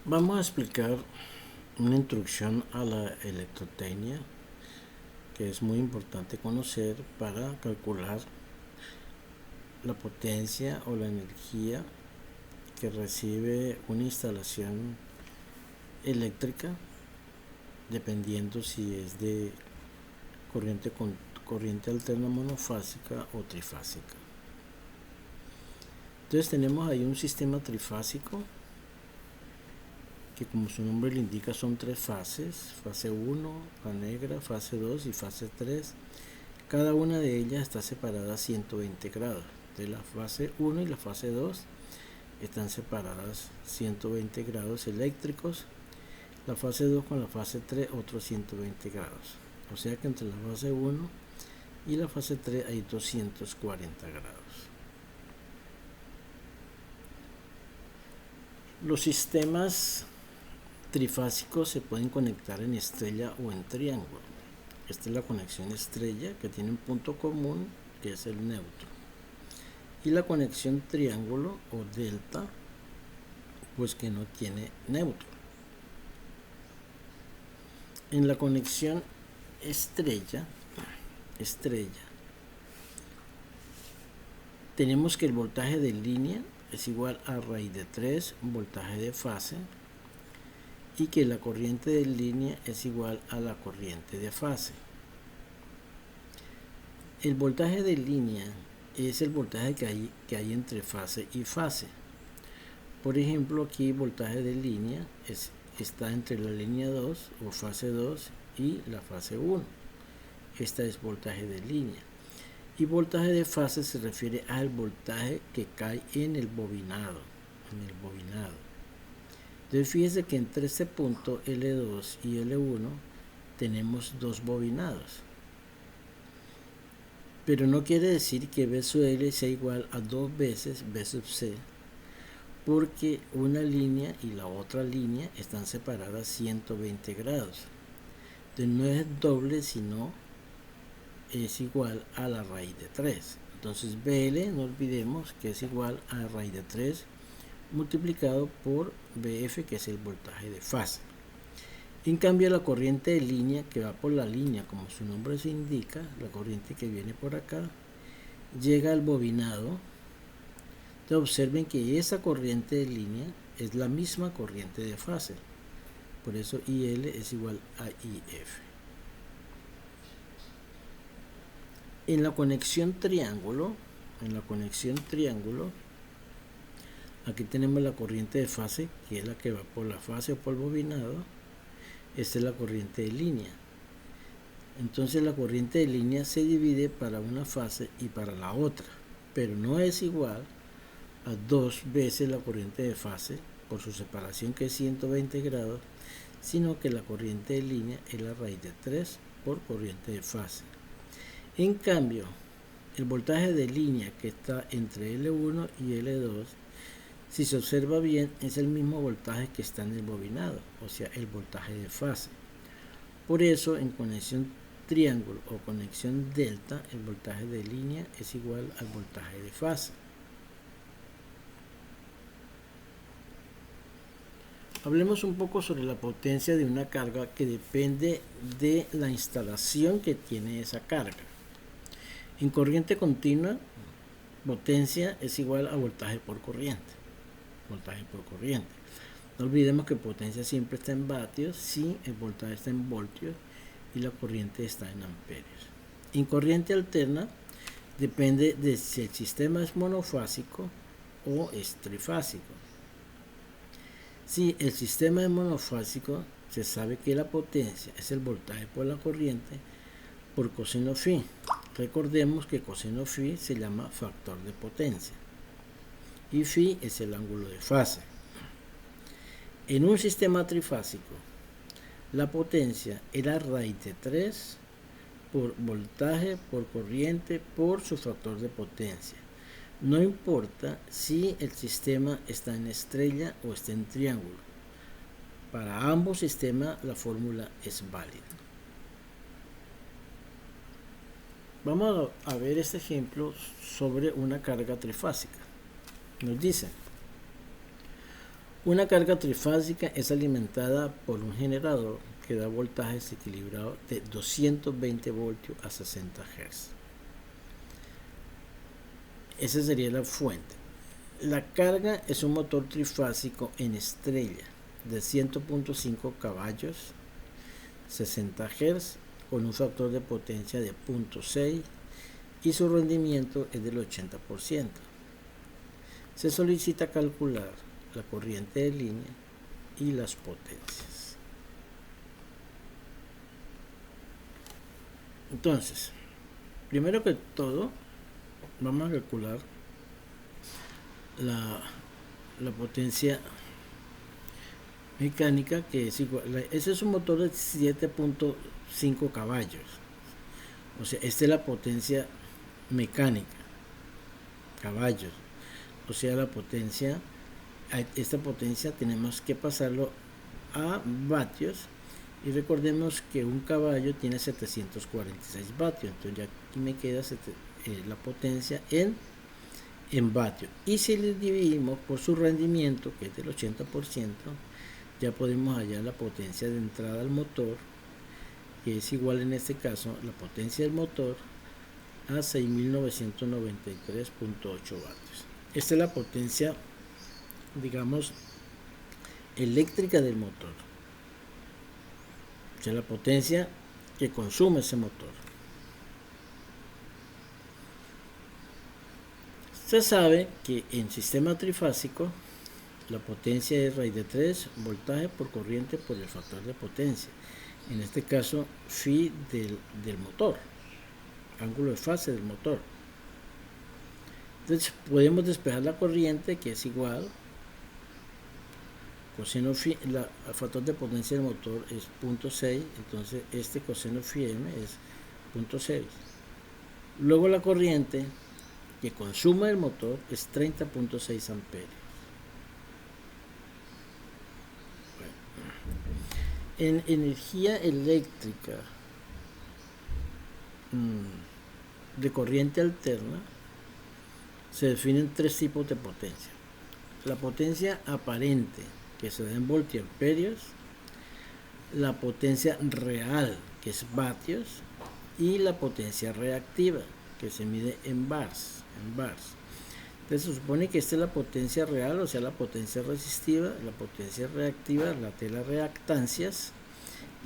Vamos a explicar una introducción a la electrotecnia que es muy importante conocer para calcular la potencia o la energía que recibe una instalación eléctrica, dependiendo si es de corriente alterna monofásica o trifásica. Entonces tenemos ahí un sistema trifásico que, como su nombre le indica, son tres fases: fase 1, la negra, fase 2 y fase 3. Cada una de ellas está separada a 120 grados. De la fase 1 y la fase 2 están separadas 120 grados eléctricos. La fase 2 con la fase 3 otros 120 grados. O sea que entre la fase 1 y la fase 3 hay 240 grados. Los sistemas trifásicos se pueden conectar en estrella o en triángulo. Esta es la conexión estrella, que tiene un punto común, que es el neutro. Y la conexión triángulo o delta, pues que no tiene neutro. En la conexión estrella, tenemos que el voltaje de línea es igual a raíz de 3 voltaje de fase, y que la corriente de línea es igual a la corriente de fase. El voltaje de línea es el voltaje que hay entre fase y fase. Por ejemplo, aquí el voltaje de línea está entre la línea 2 o fase 2 y la fase 1. Esta es voltaje de línea. Y voltaje de fase se refiere al voltaje que cae en el bobinado. Entonces fíjese que entre este punto L2 y L1 tenemos dos bobinados. Pero no quiere decir que B sub L sea igual a 2 veces B sub C, porque una línea y la otra línea están separadas 120 grados. Entonces no es doble, sino es igual a la raíz de 3. Entonces BL, no olvidemos que es igual a la raíz de 3 multiplicado por BF, que es el voltaje de fase. En cambio, la corriente de línea que va por la línea, como su nombre se indica, la corriente que viene por acá, llega al bobinado. Entonces observen que esa corriente de línea es la misma corriente de fase. Por eso IL es igual a IF. En la conexión triángulo, aquí tenemos la corriente de fase, que es la que va por la fase o por el bobinado. Esta es la corriente de línea. Entonces la corriente de línea se divide para una fase y para la otra, pero no es igual a 2 veces la corriente de fase por su separación, que es 120 grados, sino que la corriente de línea es la raíz de 3 por corriente de fase. En cambio, el voltaje de línea que está entre L1 y L2, si se observa bien, es el mismo voltaje que está en el bobinado, o sea, el voltaje de fase. Por eso, en conexión triángulo o conexión delta, el voltaje de línea es igual al voltaje de fase. Hablemos un poco sobre la potencia de una carga, que depende de la instalación que tiene esa carga. En corriente continua, potencia es igual a voltaje por corriente. No olvidemos que potencia siempre está en vatios, si el voltaje está en voltios y la corriente está en amperios. En corriente alterna, depende de si el sistema es monofásico o es trifásico. Si el sistema es monofásico, se sabe que la potencia es el voltaje por la corriente por coseno phi. Recordemos que coseno phi se llama factor de potencia y phi es el ángulo de fase. En un sistema trifásico, la potencia es la raíz de 3 por voltaje por corriente por su factor de potencia. No importa si el sistema está en estrella o está en triángulo. Para ambos sistemas la fórmula es válida. Vamos a ver este ejemplo sobre una carga trifásica. Nos dice: Una carga trifásica es alimentada por un generador que da voltajes equilibrados de 220 voltios a 60 Hz. Esa sería la fuente. La carga es un motor trifásico en estrella de 100.5 caballos, 60 Hz, con un factor de potencia de 0.6 y su rendimiento es del 80%. Se solicita calcular la corriente de línea y las potencias. Entonces, primero que todo, vamos a calcular la potencia mecánica, que es igual. Ese es un motor de 7.5 caballos. O sea, esta es la potencia mecánica, caballos. O sea, la potencia, esta potencia tenemos que pasarlo a vatios, y recordemos que un caballo tiene 746 vatios. Entonces ya aquí me queda la potencia en vatios, y si le dividimos por su rendimiento, que es del 80%, ya podemos hallar la potencia de entrada al motor, que es igual en este caso la potencia del motor a 6.993.8 vatios. Esta es la potencia, digamos, eléctrica del motor, o sea, la potencia que consume ese motor. Se sabe que en sistema trifásico la potencia es raíz de 3 voltaje por corriente por el factor de potencia, en este caso phi del motor, ángulo de fase del motor. Entonces podemos despejar la corriente, que es igual coseno phi, el factor de potencia del motor es 0.6, entonces este coseno phi m es 0.6. Luego la corriente que consume el motor es 30.6 amperios. En energía eléctrica de corriente alterna se definen tres tipos de potencia: la potencia aparente, que se da en voltiamperios; la potencia real, que es vatios; y la potencia reactiva, que se mide en bars. Entonces se supone que esta es la potencia real, o sea, la potencia resistiva; la potencia reactiva, la de las reactancias;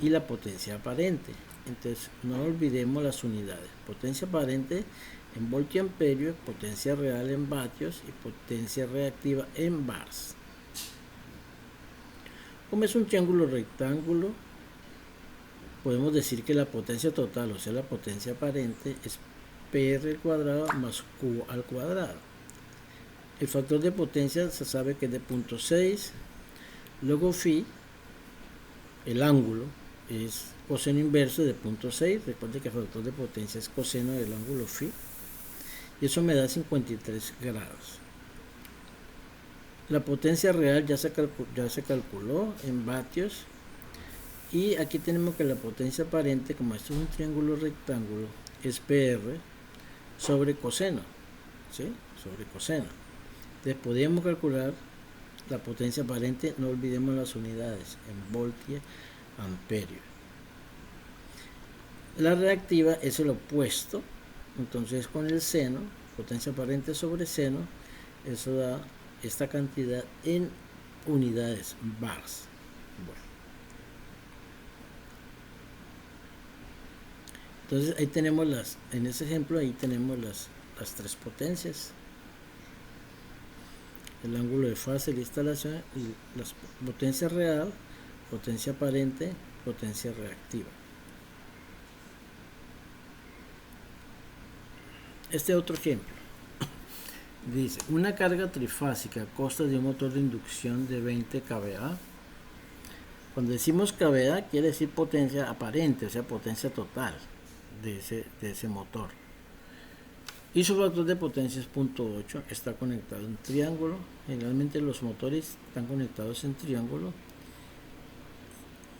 y la potencia aparente. Entonces no olvidemos las unidades: potencia aparente en voltiamperios, potencia real en vatios y potencia reactiva en bars. Como es un triángulo rectángulo, podemos decir que la potencia total, o sea, la potencia aparente, es PR al cuadrado más Q al cuadrado. El factor de potencia se sabe que es de 0.6. Luego phi, el ángulo, es coseno inverso de 0.6. Recuerden que el factor de potencia es coseno del ángulo phi, y eso me da 53 grados. La potencia real ya se calculó en vatios, y aquí tenemos que la potencia aparente, como esto es un triángulo rectángulo, es PR sobre coseno, ¿sí? Sobre coseno. Entonces podríamos calcular la potencia aparente, no olvidemos las unidades, en voltio amperio. La reactiva es el opuesto, entonces con el seno, potencia aparente sobre seno, eso da esta cantidad en unidades, bars. Bueno. Entonces ahí tenemos en ese ejemplo ahí tenemos las tres potencias: el ángulo de fase de la instalación, y la potencia real, potencia aparente, potencia reactiva. Este otro ejemplo dice: una carga trifásica consta de un motor de inducción de 20 kVA. Cuando decimos kVA quiere decir potencia aparente, o sea, potencia total de ese motor, y su factor de potencia es 0.8. Está conectado en triángulo. Generalmente los motores están conectados en triángulo.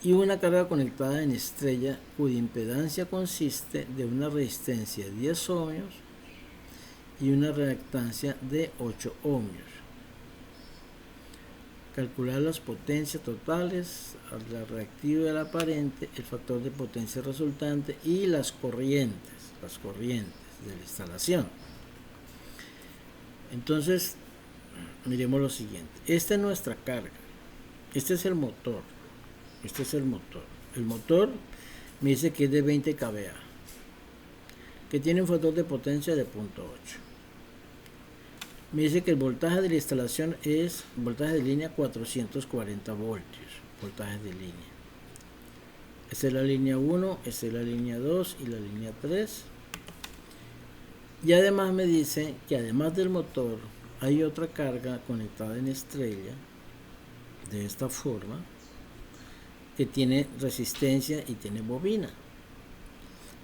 Y una carga conectada en estrella, cuya impedancia consiste de una resistencia de 10 ohmios y una reactancia de 8 ohmios. calcular las potencias totales, la reactiva y la aparente, el factor de potencia resultante y las corrientes de la instalación. Entonces, miremos lo siguiente. Esta es nuestra carga. Este es el motor. El motor me dice que es de 20 kVA, que tiene un factor de potencia de 0.8. Me dice que el voltaje de la instalación es voltaje de línea 440 voltios, voltaje de línea. Esta es la línea 1, esta es la línea 2 y la línea 3. Y además me dice que además del motor hay otra carga conectada en estrella de esta forma, que tiene resistencia y tiene bobina.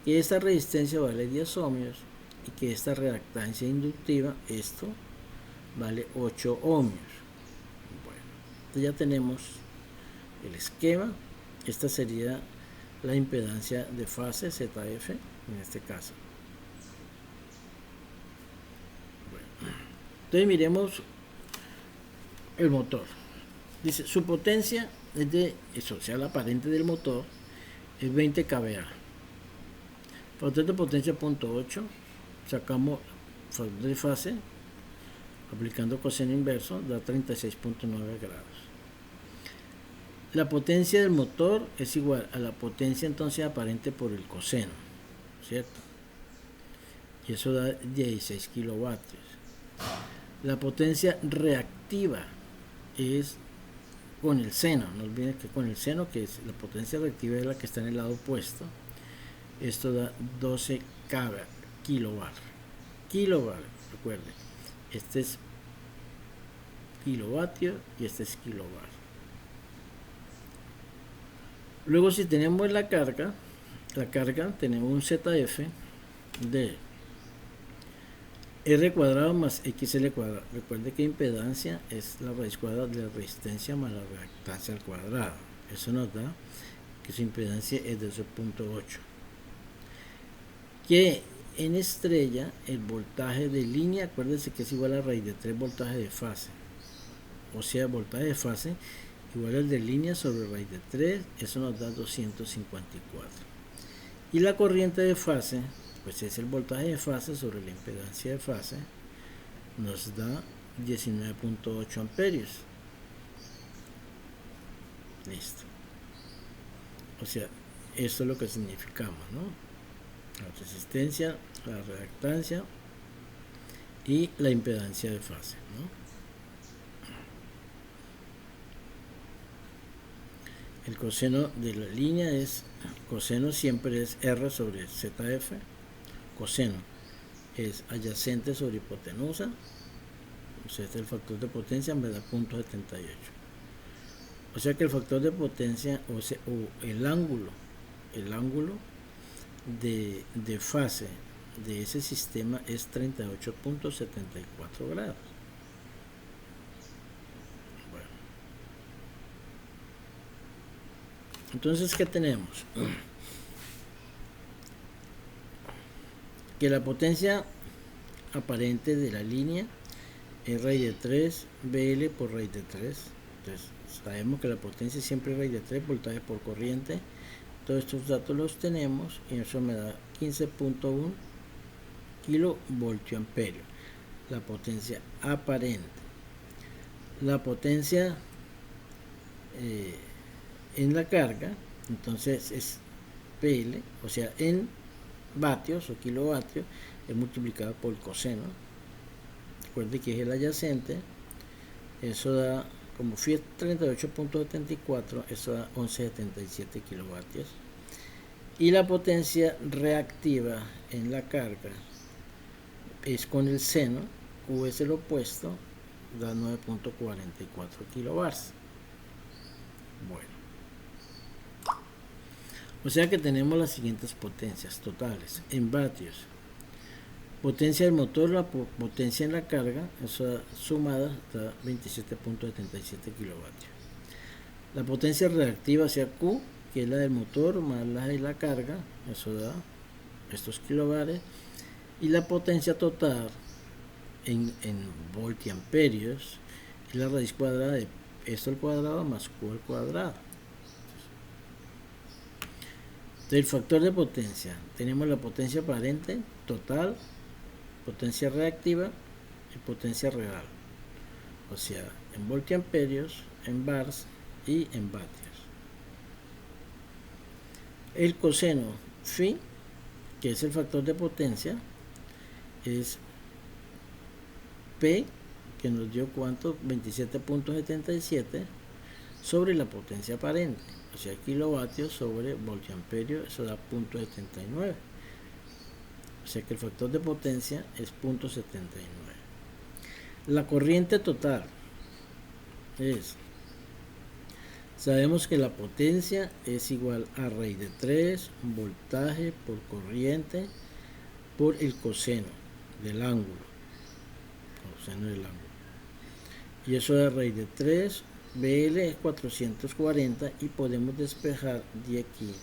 Y esta resistencia vale 10 ohmios y que esta reactancia inductiva, esto vale 8 ohmios. Bueno, entonces ya tenemos el esquema. Esta sería la impedancia de fase ZF en este caso. Bueno, entonces miremos el motor. Dice, su potencia es de, eso, o sea, la aparente del motor es 20 kVA. Factor de potencia 0.8, sacamos factor de fase, aplicando coseno inverso, da 36.9 grados. La potencia del motor es igual a la potencia entonces aparente por el coseno, ¿cierto? Y eso da 16 kilovatios. La potencia reactiva es con el seno, no olviden que con el seno, que es la potencia reactiva, es la que está en el lado opuesto. Esto da 12 kilobar. Recuerden, este es kilovatio y este es kilobar. Luego, si tenemos la carga tenemos un ZF de R cuadrado más XL cuadrado. Recuerde que impedancia es la raíz cuadrada de la resistencia más la reactancia al cuadrado. Eso nos da que su impedancia es de 12.8. Que en estrella el voltaje de línea, acuérdense que es igual a raíz de 3 voltajes de fase. O sea, voltaje de fase igual al de línea sobre raíz de 3, eso nos da 254. Y la corriente de fase, pues es el voltaje de fase sobre la impedancia de fase, nos da 19.8 amperios. Listo. O sea, esto es lo que significamos, ¿no? La resistencia, la reactancia y la impedancia de fase, ¿no? El coseno de la línea es, coseno siempre es R sobre ZF, coseno es adyacente sobre hipotenusa, o sea, este es el factor de potencia, me da 0.78. O sea que el factor de potencia, o el ángulo de fase de ese sistema es 38.74 grados. Bueno. Entonces, ¿qué tenemos? Que la potencia aparente de la línea es raíz de 3 BL por raíz de 3. Entonces, sabemos que la potencia siempre es raíz de 3 voltaje por corriente. Todos estos datos los tenemos y eso me da 15.1 kilovoltio amperio. La potencia aparente. La potencia en la carga, entonces es PL, o sea, en vatios o kilovatios, es multiplicado por el coseno. Recuerde que es el adyacente, eso da, como fui 38.74, eso da 11.77 kilovatios. Y la potencia reactiva en la carga es con el seno, Q es el opuesto, da 9.44 kilovatios. Bueno. O sea que tenemos las siguientes potencias totales en vatios. Potencia del motor, la potencia en la carga, eso sumada da 27.77 kilovatios. La potencia reactiva hacia Q, que es la del motor más la de la carga, eso da estos kilovatios. Y la potencia total en voltiamperios es la raíz cuadrada de esto al cuadrado más Q al cuadrado. Del factor de potencia, tenemos la potencia aparente total, potencia reactiva y potencia real. O sea, en voltiamperios, en bars y en vatios. El coseno phi, que es el factor de potencia, es P, que nos dio cuánto, 27.77 sobre la potencia aparente, o sea, kilovatios sobre voltiamperio, eso da 0.79. O sea que el factor de potencia es 0.79. La corriente total es, sabemos que la potencia es igual a raíz de 3 voltaje por corriente por el coseno del ángulo, coseno del ángulo, y eso de raíz de 3, BL es 440 y podemos despejar de aquí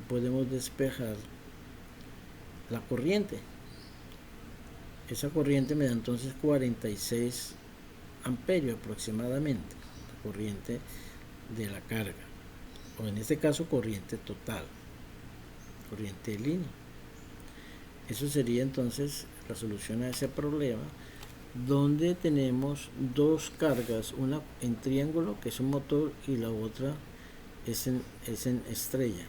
podemos despejar la corriente. Esa corriente me da entonces 46 amperios aproximadamente, la corriente de la carga, o en este caso corriente total, corriente de línea. Eso sería entonces la solución a ese problema, donde tenemos dos cargas, una en triángulo, que es un motor, y la otra es en estrella.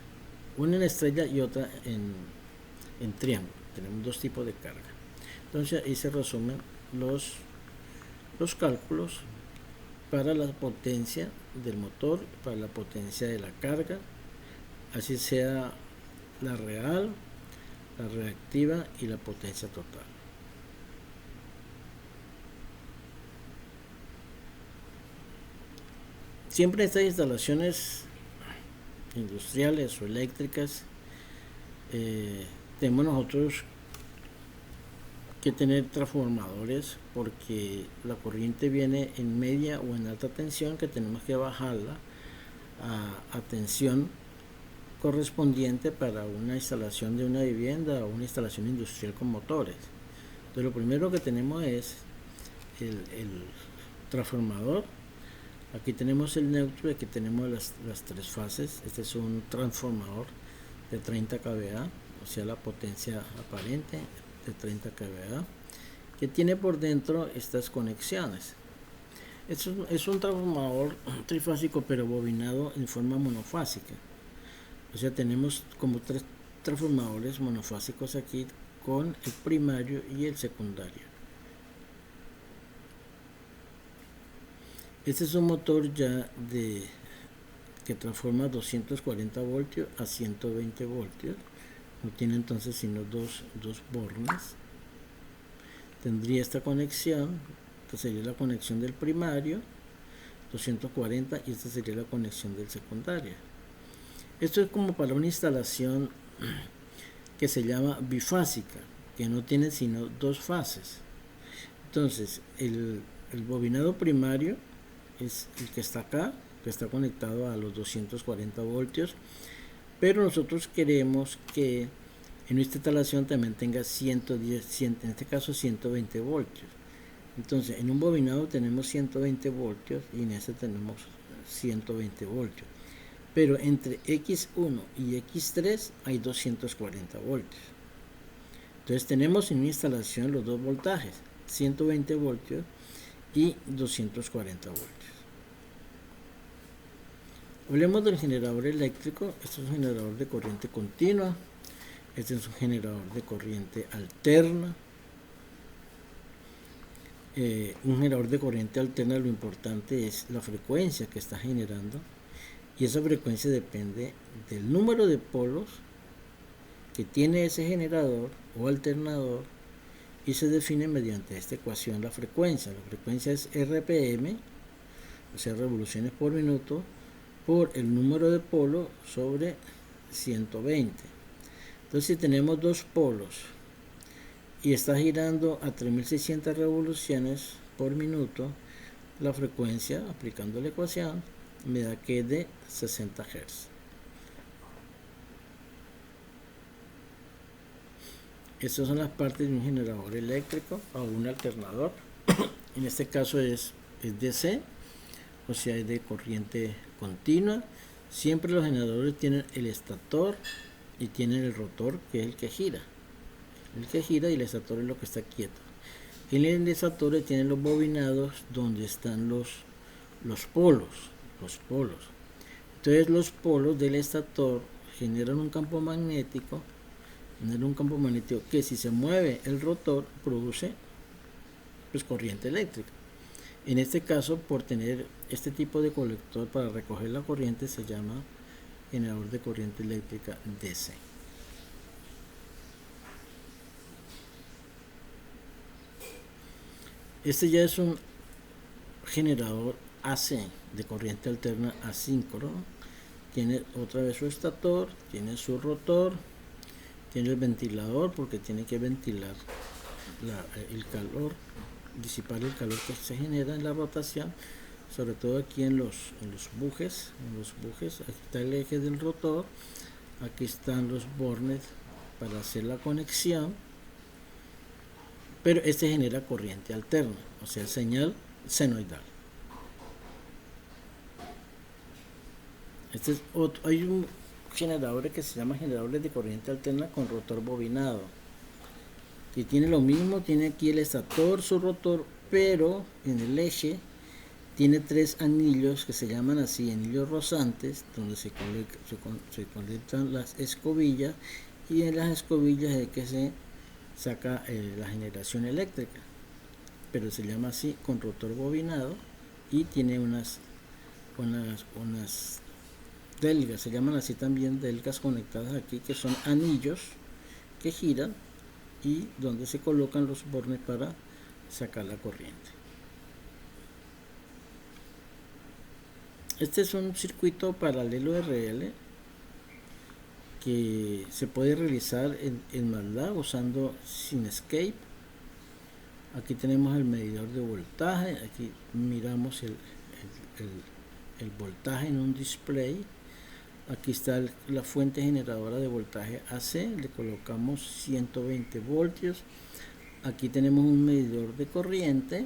Una en estrella y otra en triángulo. Tenemos dos tipos de carga. Entonces ahí se resumen los cálculos para la potencia del motor, para la potencia de la carga, así sea la real, la reactiva y la potencia total. Siempre estas instalaciones industriales o eléctricas tenemos nosotros que tener transformadores, porque la corriente viene en media o en alta tensión, que tenemos que bajarla a tensión correspondiente para una instalación de una vivienda o una instalación industrial con motores. Entonces lo primero que tenemos es el transformador. Aquí tenemos el neutro y aquí tenemos las tres fases. Este es un transformador de 30 kVA, o sea, la potencia aparente de 30 kVA, que tiene por dentro estas conexiones. Esto es un transformador trifásico pero bobinado en forma monofásica. O sea, tenemos como tres transformadores monofásicos aquí, con el primario y el secundario. Este es un motor ya que transforma 240 voltios a 120 voltios. No tiene entonces sino dos bornes. Tendría esta conexión, que sería la conexión del primario, 240, y esta sería la conexión del secundario. Esto es como para una instalación que se llama bifásica, que no tiene sino dos fases. Entonces, el bobinado primario es el que está acá, que está conectado a los 240 voltios, pero nosotros queremos que en esta instalación también tenga 110, en este caso 120 voltios. Entonces, en un bobinado tenemos 120 voltios y en este tenemos 120 voltios. Pero entre X1 y X3 hay 240 voltios. Entonces tenemos en una instalación los dos voltajes, 120 voltios y 240 voltios. Hablemos del generador eléctrico. Este es un generador de corriente continua. Este es un generador de corriente alterna. Un generador de corriente alterna, lo importante es la frecuencia que está generando, y esa frecuencia depende del número de polos que tiene ese generador o alternador, y se define mediante esta ecuación la frecuencia. La frecuencia es RPM, o sea, revoluciones por minuto, por el número de polos sobre 120. Entonces, si tenemos dos polos y está girando a 3600 revoluciones por minuto, la frecuencia, aplicando la ecuación, me da que es de 60 Hz. Estas son las partes de un generador eléctrico o un alternador. En este caso es DC. o sea, es de corriente continua. Siempre los generadores tienen el estator y tienen el rotor, que es el que gira. El que gira, y el estator es lo que está quieto. En el estator tienen los bobinados donde están los polos. Entonces los polos del estator generan un campo magnético, que si se mueve el rotor produce pues corriente eléctrica. En este caso, por tener este tipo de colector para recoger la corriente, se llama generador de corriente eléctrica DC. Este ya es un generador AC de corriente alterna asíncrono. Tiene otra vez su estator, tiene su rotor, tiene el ventilador porque tiene que ventilar el calor, disipar el calor que se genera en la rotación, sobre todo aquí en los bujes. Aquí está el eje del rotor, aquí están los bornes para hacer la conexión, pero este genera corriente alterna, o sea, señal senoidal. Hay un generador que se llama generadores de corriente alterna con rotor bobinado, que tiene lo mismo, tiene aquí el estator, su rotor, pero en el eje tiene 3 anillos que se llaman así, anillos rozantes, donde se conectan las escobillas, y en las escobillas es que se saca la generación eléctrica, pero se llama así, con rotor bobinado, y tiene unas delgas, se llaman así también, delgas conectadas aquí, que son anillos que giran y donde se colocan los bornes para sacar la corriente. Este es un circuito paralelo RL que se puede realizar en MATLAB usando Simscape. Aquí tenemos el medidor de voltaje, aquí miramos el voltaje en un display. Aquí está la fuente generadora de voltaje AC, le colocamos 120 voltios. Aquí tenemos un medidor de corriente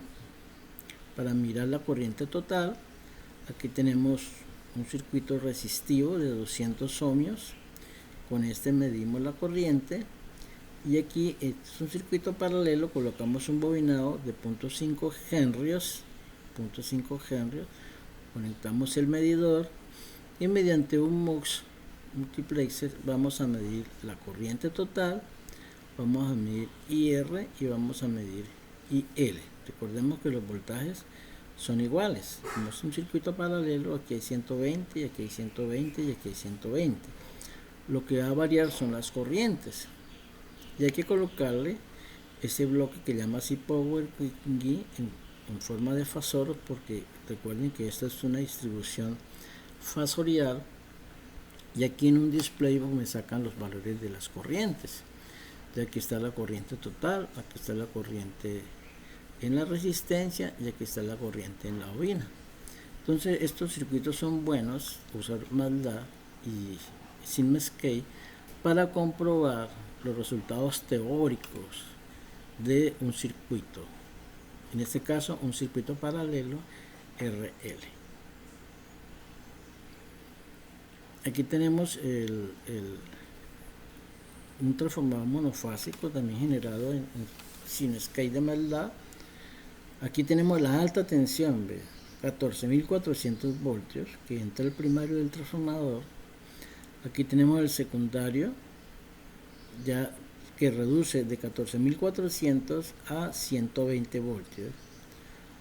para mirar la corriente total. Aquí tenemos un circuito resistivo de 200 ohmios, con este medimos la corriente, y aquí es un circuito paralelo, colocamos un bobinado de 0.5 henrios, conectamos el medidor y mediante un MUX multiplexer vamos a medir la corriente total, vamos a medir IR y vamos a medir IL. Recordemos que los voltajes son iguales, como es un circuito paralelo, aquí hay 120 y aquí hay 120 y aquí hay 120. Lo que va a variar son las corrientes, y hay que colocarle ese bloque que llama así Power Quick en forma de fasor, porque recuerden que esta es una distribución fasorial, y aquí en un display me sacan los valores de las corrientes. Y aquí está la corriente total, aquí está la corriente en la resistencia, y aquí está la corriente en la bobina. Entonces estos circuitos son buenos, usar MATLAB y Simscape para comprobar los resultados teóricos de un circuito, en este caso un circuito paralelo RL. Aquí tenemos un transformador monofásico también generado en Simscape de MATLAB. Aquí tenemos la alta tensión, 14.400 voltios, que entra el primario del transformador. Aquí tenemos el secundario, ya que reduce de 14.400 a 120 voltios.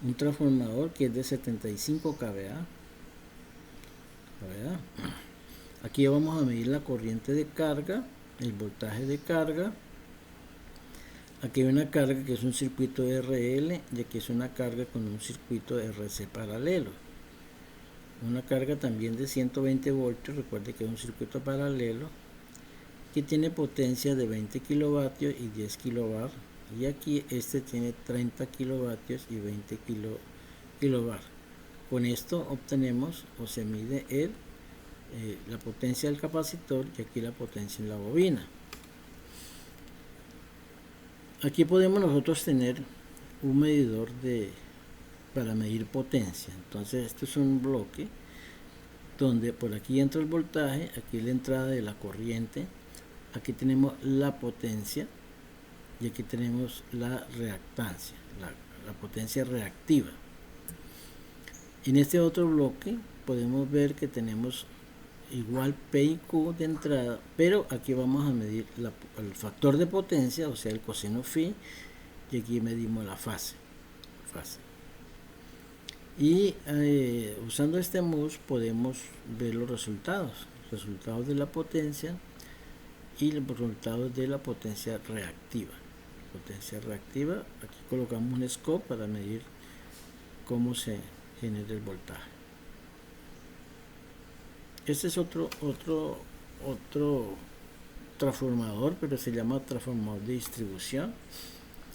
Un transformador que es de 75 kVA. Aquí vamos a medir la corriente de carga, el voltaje de carga. Aquí hay una carga que es un circuito RL, y aquí es una carga con un circuito RC paralelo. Una carga también de 120 voltios, recuerde que es un circuito paralelo que tiene potencia de 20 kilovatios y 10 kilobar, y aquí este tiene 30 kilovatios y 20 kilobar. Con esto obtenemos o se mide la potencia del capacitor, y aquí la potencia en la bobina. Aquí podemos nosotros tener un medidor de para medir potencia. Entonces esto es un bloque donde por aquí entra el voltaje, aquí la entrada de la corriente, aquí tenemos la potencia y aquí tenemos la reactancia, la potencia reactiva. En este otro bloque podemos ver que tenemos igual P y Q de entrada, pero aquí vamos a medir el factor de potencia, o sea el coseno phi, y aquí medimos la fase. Y usando este MUS podemos ver los resultados de la potencia y los resultados de la potencia reactiva. Aquí colocamos un scope para medir cómo se genera el voltaje. Este es otro transformador, pero se llama transformador de distribución.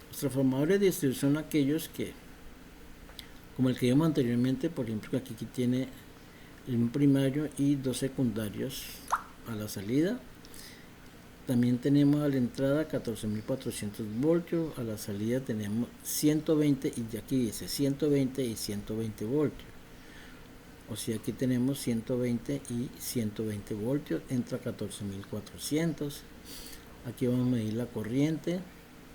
Los transformadores de distribución son aquellos que, como el que vimos anteriormente, por ejemplo, aquí tiene un primario y dos secundarios a la salida. También tenemos a la entrada 14.400 voltios, a la salida tenemos 120, y aquí dice 120 y 120 voltios. O sea, aquí tenemos 120 y 120 voltios, entra 14.400. Aquí vamos a medir la corriente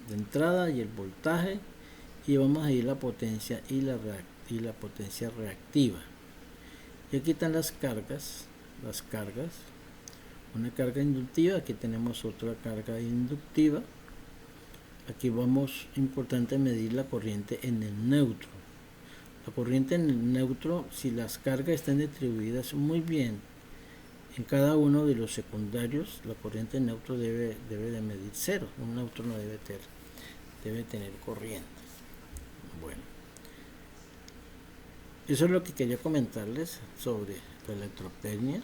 de entrada y el voltaje, y vamos a medir la potencia y la potencia reactiva. Y aquí están las cargas, una carga inductiva, aquí tenemos otra carga inductiva. Aquí importante medir la corriente en el neutro. La corriente en el neutro, si las cargas están distribuidas muy bien en cada uno de los secundarios, la corriente en neutro debe de medir cero. Un neutro no debe tener corriente. Bueno, eso es lo que quería comentarles sobre la electropenia.